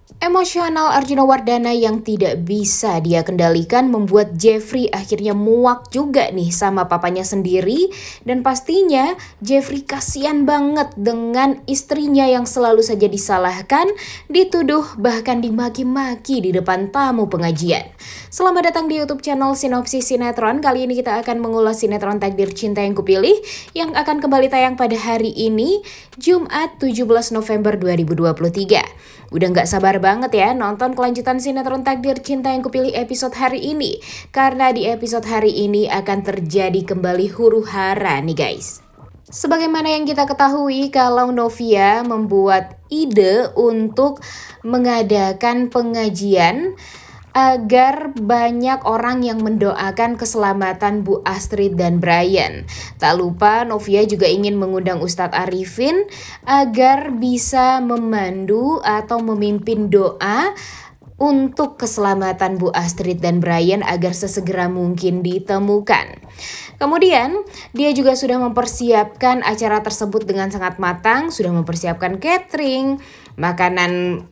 Emosional Arjuna Wardana yang tidak bisa dia kendalikan membuat Jeffrey akhirnya muak juga nih sama papanya sendiri. Dan pastinya Jeffrey kasihan banget dengan istrinya yang selalu saja disalahkan, dituduh, bahkan dimaki-maki di depan tamu pengajian. Selamat datang di YouTube channel Sinopsis Sinetron. Kali ini kita akan mengulas sinetron Takdir Cinta Yang Kupilih yang akan kembali tayang pada hari ini, Jumat 17 November 2023. Udah gak sabar banget ya nonton kelanjutan sinetron Takdir Cinta Yang Kupilih episode hari ini. Karena di episode hari ini akan terjadi kembali huru-hara nih guys. Sebagaimana yang kita ketahui kalau Novia membuat ide untuk mengadakan pengajian agar banyak orang yang mendoakan keselamatan Bu Astrid dan Brian. Tak lupa Novia juga ingin mengundang Ustadz Arifin agar bisa memandu atau memimpin doa untuk keselamatan Bu Astrid dan Brian agar sesegera mungkin ditemukan. Kemudian dia juga sudah mempersiapkan acara tersebut dengan sangat matang, sudah mempersiapkan catering, makanan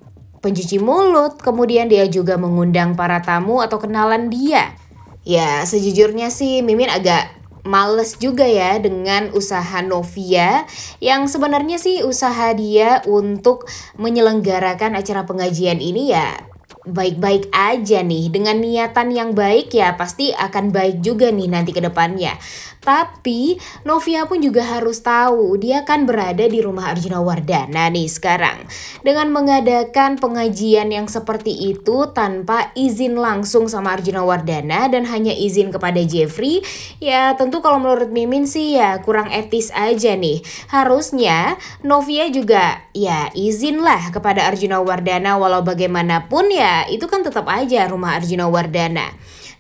pencuci mulut, kemudian dia juga mengundang para tamu atau kenalan dia. Ya, sejujurnya sih Mimin agak males juga ya dengan usaha Novia yang sebenarnya sih usaha dia untuk menyelenggarakan acara pengajian ini ya baik-baik aja nih. Dengan niatan yang baik ya pasti akan baik juga nih nanti ke depannya. Tapi Novia pun juga harus tahu dia kan berada di rumah Arjuna Wardana nih sekarang. Dengan mengadakan pengajian yang seperti itu tanpa izin langsung sama Arjuna Wardana dan hanya izin kepada Jeffrey, ya tentu kalau menurut Mimin sih ya kurang etis aja nih. Harusnya Novia juga ya izin lah kepada Arjuna Wardana, walau bagaimanapun ya itu kan tetap aja rumah Arjuna Wardana.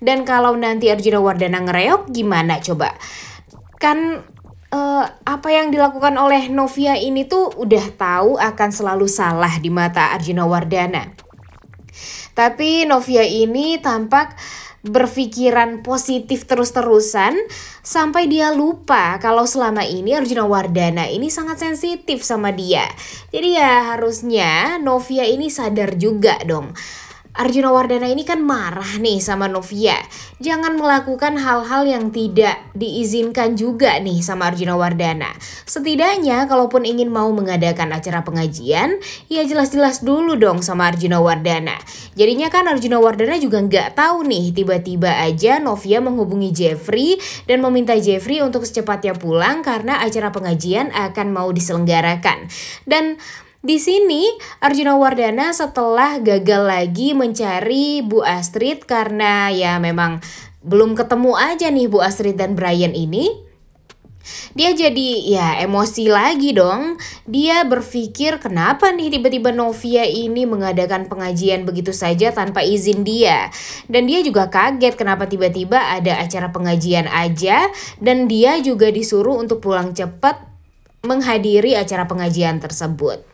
Dan kalau nanti Arjuna Wardana ngereok gimana coba? Kan apa yang dilakukan oleh Novia ini tuh udah tahu akan selalu salah di mata Arjuna Wardana. Tapi Novia ini tampak berpikiran positif terus-terusan sampai dia lupa kalau selama ini Arjuna Wardana ini sangat sensitif sama dia. Jadi ya harusnya Novia ini sadar juga dong. Arjuna Wardana ini kan marah nih sama Novia. Jangan melakukan hal-hal yang tidak diizinkan juga nih sama Arjuna Wardana. Setidaknya kalaupun ingin mau mengadakan acara pengajian, ya jelas-jelas dulu dong sama Arjuna Wardana. Jadinya kan Arjuna Wardana juga nggak tahu nih, tiba-tiba aja Novia menghubungi Jeffrey dan meminta Jeffrey untuk secepatnya pulang karena acara pengajian akan mau diselenggarakan. Dan di sini Arjuna Wardana setelah gagal lagi mencari Bu Astrid karena ya memang belum ketemu aja nih Bu Astrid dan Brian ini. Dia jadi ya emosi lagi dong. Dia berpikir kenapa nih tiba-tiba Novia ini mengadakan pengajian begitu saja tanpa izin dia. Dan dia juga kaget kenapa tiba-tiba ada acara pengajian aja dan dia juga disuruh untuk pulang cepat menghadiri acara pengajian tersebut.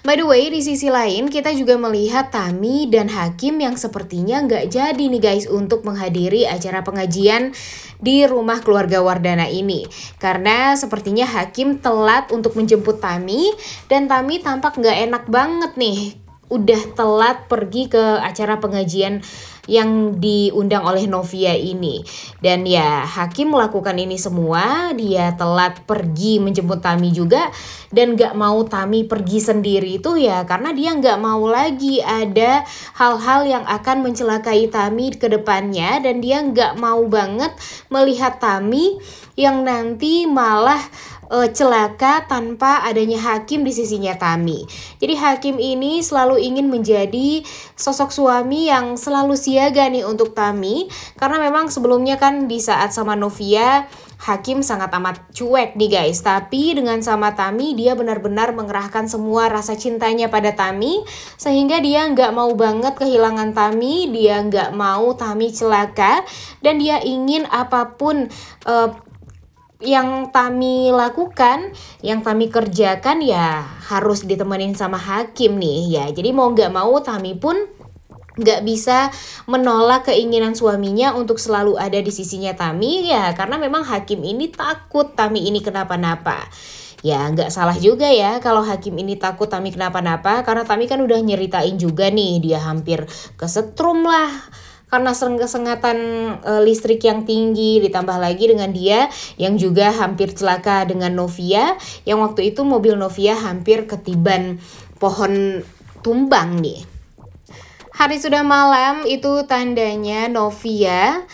By the way, di sisi lain kita juga melihat Tami dan Hakim yang sepertinya nggak jadi nih guys untuk menghadiri acara pengajian di rumah keluarga Wardana ini. Karena sepertinya Hakim telat untuk menjemput Tami dan Tami tampak nggak enak banget nih. Udah telat pergi ke acara pengajian yang diundang oleh Novia ini. Dan ya Hakim melakukan ini semua, dia telat pergi menjemput Tami juga. Dan gak mau Tami pergi sendiri itu ya karena dia gak mau lagi ada hal-hal yang akan mencelakai Tami ke depannya. Dan dia gak mau banget melihat Tami yang nanti malah celaka tanpa adanya Hakim di sisinya Tami. Jadi Hakim ini selalu ingin menjadi sosok suami yang selalu siaga nih untuk Tami. Karena memang sebelumnya kan di saat sama Novia Hakim sangat amat cuek nih guys. Tapi dengan sama Tami dia benar-benar mengerahkan semua rasa cintanya pada Tami. Sehingga dia nggak mau banget kehilangan Tami. Dia nggak mau Tami celaka. Dan dia ingin apapun yang Tami lakukan, yang Tami kerjakan ya harus ditemenin sama Hakim nih ya. Jadi mau nggak mau Tami pun nggak bisa menolak keinginan suaminya untuk selalu ada di sisinya Tami ya, karena memang Hakim ini takut Tami ini kenapa-napa. Ya nggak salah juga ya kalau Hakim ini takut Tami kenapa-napa, karena Tami kan udah nyeritain juga nih dia hampir kesetrum lah karena kesengatan listrik yang tinggi, ditambah lagi dengan dia yang juga hampir celaka dengan Novia, yang waktu itu mobil Novia hampir ketiban pohon tumbang nih. Hari sudah malam, itu tandanya Novia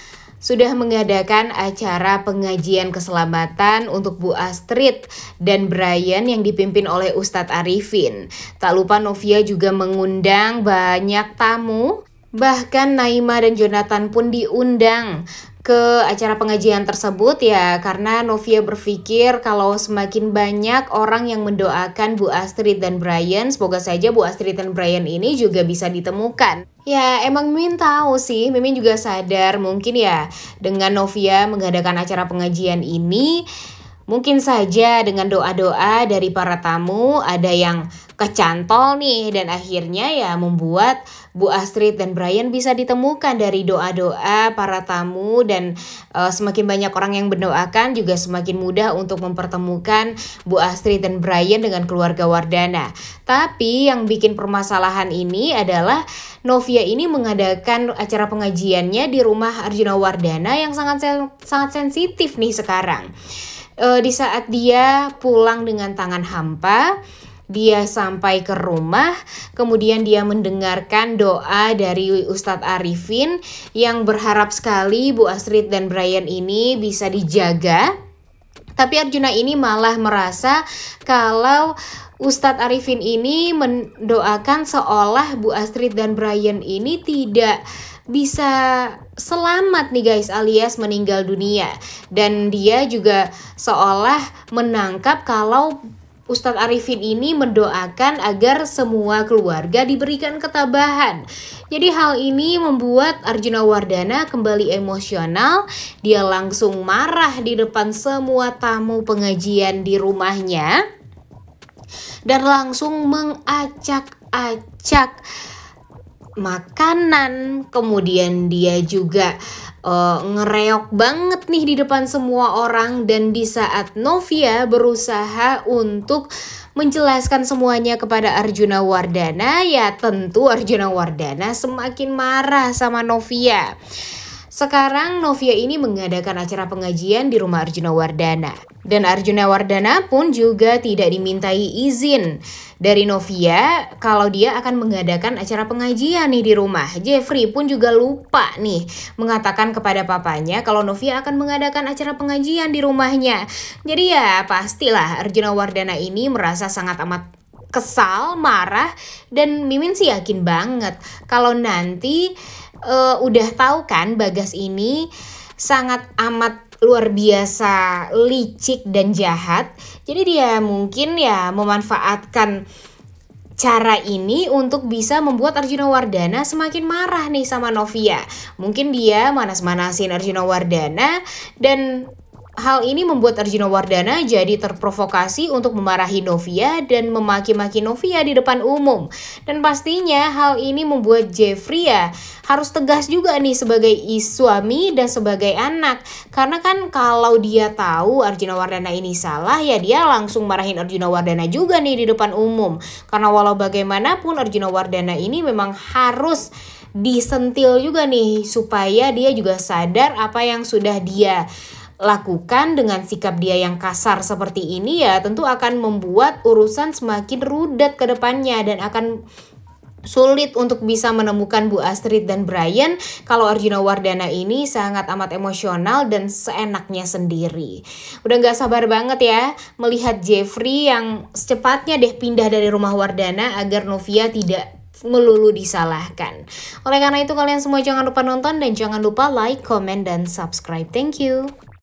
sudah mengadakan acara pengajian keselamatan untuk Bu Astrid dan Brian yang dipimpin oleh Ustadz Arifin. Tak lupa Novia juga mengundang banyak tamu, bahkan Naima dan Jonathan pun diundang ke acara pengajian tersebut ya, karena Novia berpikir kalau semakin banyak orang yang mendoakan Bu Astrid dan Brian, semoga saja Bu Astrid dan Brian ini juga bisa ditemukan. Ya emang Mimin tahu sih, Mimin juga sadar mungkin ya dengan Novia mengadakan acara pengajian ini, mungkin saja dengan doa-doa dari para tamu ada yang kecantol nih, dan akhirnya ya membuat Bu Astrid dan Brian bisa ditemukan dari doa-doa para tamu, dan semakin banyak orang yang mendoakan juga semakin mudah untuk mempertemukan Bu Astrid dan Brian dengan keluarga Wardana. Tapi yang bikin permasalahan ini adalah Novia ini mengadakan acara pengajiannya di rumah Arjuna Wardana yang sangat sensitif nih sekarang. Di saat dia pulang dengan tangan hampa, dia sampai ke rumah, kemudian dia mendengarkan doa dari Ustadz Arifin yang berharap sekali Bu Astrid dan Brian ini bisa dijaga. Tapi Arjuna ini malah merasa kalau Ustadz Arifin ini mendoakan seolah Bu Astrid dan Brian ini tidak bisa selamat nih guys, alias meninggal dunia. Dan dia juga seolah menangkap kalau Ustadz Arifin ini mendoakan agar semua keluarga diberikan ketabahan. Jadi hal ini membuat Arjuna Wardana kembali emosional. Dia langsung marah di depan semua tamu pengajian di rumahnya dan langsung mengacak-acak makanan. Kemudian dia juga ngereok banget nih di depan semua orang. Dan di saat Novia berusaha untuk menjelaskan semuanya kepada Arjuna Wardana, ya tentu Arjuna Wardana semakin marah sama Novia. Sekarang Novia ini mengadakan acara pengajian di rumah Arjuna Wardana. Dan Arjuna Wardana pun juga tidak dimintai izin dari Novia kalau dia akan mengadakan acara pengajian nih di rumah. Jeffrey pun juga lupa nih mengatakan kepada papanya kalau Novia akan mengadakan acara pengajian di rumahnya. Jadi ya pastilah Arjuna Wardana ini merasa sangat amat kesal, marah, dan Mimin sih yakin banget kalau nanti udah tahu kan Bagas ini sangat amat luar biasa licik dan jahat. Jadi dia mungkin ya memanfaatkan cara ini untuk bisa membuat Arjuna Wardana semakin marah nih sama Novia. Mungkin dia manas-manasin Arjuna Wardana, dan hal ini membuat Arjuna Wardana jadi terprovokasi untuk memarahi Novia dan memaki-maki Novia di depan umum. Dan pastinya hal ini membuat Jeffrey ya harus tegas juga nih sebagai suami dan sebagai anak. Karena kan kalau dia tahu Arjuna Wardana ini salah, ya dia langsung marahin Arjuna Wardana juga nih di depan umum. Karena walau bagaimanapun Arjuna Wardana ini memang harus disentil juga nih supaya dia juga sadar apa yang sudah dia lakukan. Dengan sikap dia yang kasar seperti ini ya tentu akan membuat urusan semakin rudet ke depannya dan akan sulit untuk bisa menemukan Bu Astrid dan Brian kalau Arjuna Wardana ini sangat amat emosional dan seenaknya sendiri. Udah gak sabar banget ya melihat Jeffrey yang secepatnya deh pindah dari rumah Wardana agar Novia tidak melulu disalahkan. Oleh karena itu kalian semua jangan lupa nonton dan jangan lupa like, comment, dan subscribe. Thank you.